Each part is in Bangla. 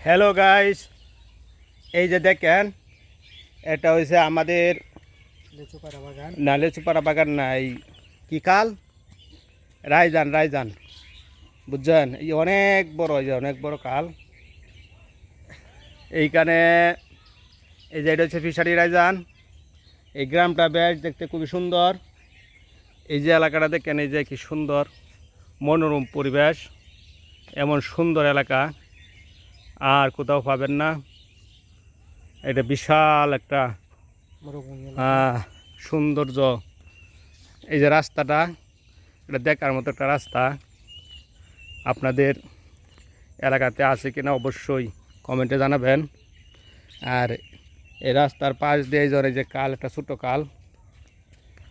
হ্যালো গাইস, এই যে দেখেন এটা হয়েছে আমাদের লিচুপাড়া বাগান। না লেচুপাড়া বাগান না, এই কি কাল রায়জান বুঝছেন। এই অনেক বড়, এই যে অনেক বড় কাল এইখানে। এই যে এটা হচ্ছে ফিশারি রায়জান। এই গ্রামটা বেশ দেখতে খুবই সুন্দর। এই যে এলাকাটা দেখেন, এই যে কি সুন্দর মনোরম পরিবেশ। এমন সুন্দর এলাকা আর কোথাও পাবেন না। এটা বিশাল একটা সৌন্দর্য। এই যে রাস্তাটা, এটা দেখার মতো একটা রাস্তা। আপনাদের এলাকাতে আছে কিনা অবশ্যই কমেন্টে জানাবেন। আর এই রাস্তার পাশ দিয়ে এই যে কাল, একটা ছোটো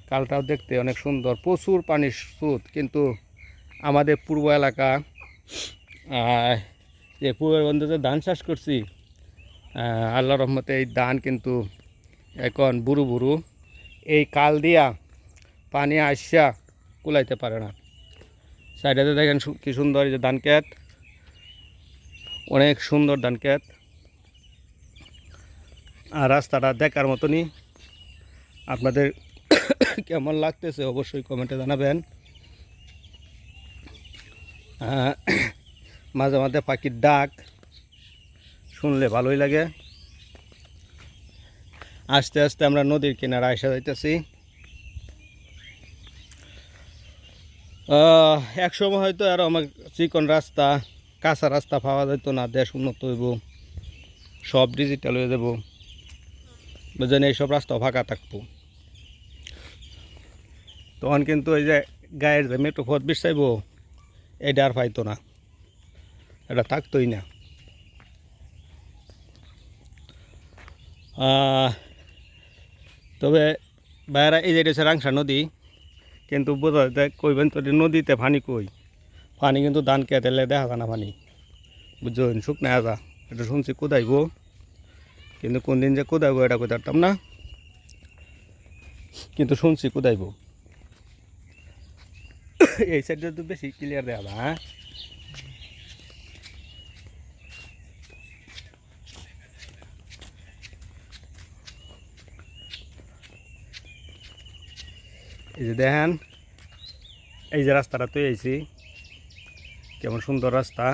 কালটাও দেখতে অনেক সুন্দর, প্রচুর পানির স্রোত। কিন্তু আমাদের পূর্ব এলাকা, যে পূর্ববঙ্গে যে ধান চাষ করছি, আল্লাহর রহমতে এই ধান কিন্তু এখন বুড়ো বুড়ো। এই কাল দিয়া পানি আসা কুলাইতে পারে না। সাইডে দেখেন কি সুন্দর, এই যে ধান ক্ষেত, অনেক সুন্দর ধান ক্ষেত। আর রাস্তাটা দেখার মতনই। আপনাদের কেমন লাগতেছে অবশ্যই কমেন্টে জানাবেন। মাঝে মাঝে পাখির ডাক শুনলে ভালোই লাগে। আস্তে আস্তে আমরা নদীর কিনারা এসে যাইতেছি। এক সময় হয়তো আরও আমার চিকন রাস্তা, কাঁচা রাস্তা পাওয়া যেত না। দেশ উন্নত হইব, সব ডিজিটাল হয়ে যাব, বুঝলেন। এইসব রাস্তা ফাঁকা থাকবো তখন। কিন্তু এই যে গায়ের যে মেট্রো পথ বিছাইব, এটা আর পাইতো না, এটা থাকতোই না। তবে বাইরা এই যে এটা হচ্ছে রাংসা নদী। কিন্তু বোঝা যায় কইবেন তো নদীতে পানি কই, পানি কিন্তু ধান কেটেলে দেখা যায় না পানি, বুঝছেন। শুকনা আজা এটা শুনছি কোদাইব, কিন্তু কোন দিন যে কোদাইব এটা কই পারতাম না, কিন্তু শুনছি কোদাইব। এই সাইডে তো বেশি ক্লিয়ার দেখা যায়। হ্যাঁ, এই যে দেখেন, এই যে রাস্তাটা তো এইছি, কেমন সুন্দর রাস্তা।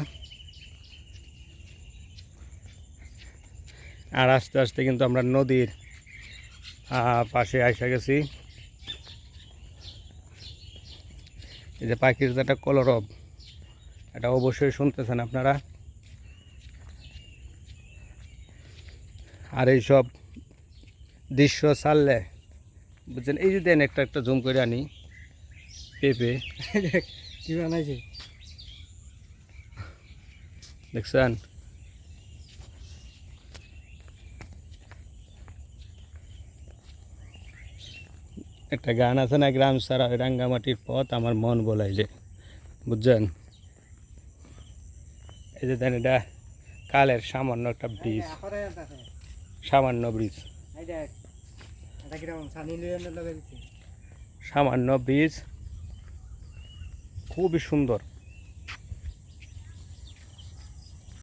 আর আস্তে আস্তে কিন্তু আমরা নদীর পাশে আইসা গেছি। এই যে পাখির যে একটা কলরব, এটা অবশ্যই শুনতেছেন আপনারা। আর এইসব দৃশ্য ছাড়লে, বুঝছেন। এই যে দেন একটা একটা জুম করে আনি পেঁপে কি বানাইছে দেখছেন। একটা গান আছে না, গ্রাম সারা রাঙ্গামাটির পথ আমার মন বলাইলে, বুঝছেন। এই যে দেন, এটা কালের সামান্য একটা ব্রিজ, সামান্য ব্রিজ, সামান্য ব্রিজ, খুবই সুন্দর।